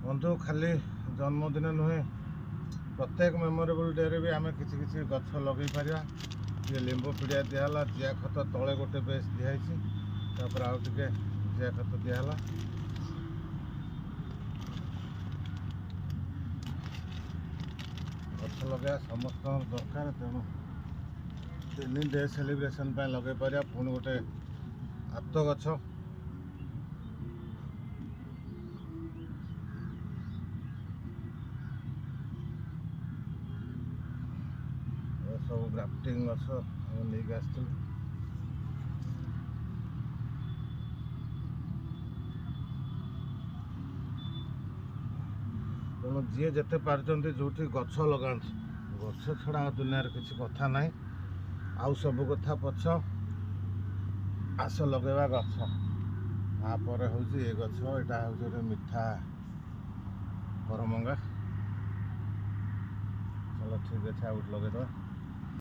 बंधु खाली जन्मदिन नुहे प्रत्येक मेमोरेबल डे रे भी आम किसी गछ लगे पार ये लिंबू पिड़िया दिहला जिया खत तले गोटे बेस दिखाई आउ टे जिया खत दिहला गछ लगे समस्त दरकार तेणु 3 डे सेलिब्रेशन लगे पार पुणी गोटे आत गछ सब ग्राफ्टिंग गछ नहीं आसलु तेणु जी जिते पार्टी जो गछ लगा गछ छड़ा दुनिया किसी कथा ना आउ सब कथा पछ आस लगेवा गछ तापर हूँ ये गछ यहाँ हूँ गोटे मिठा करमंगा चलो ठीक अच्छे आउट लगेद।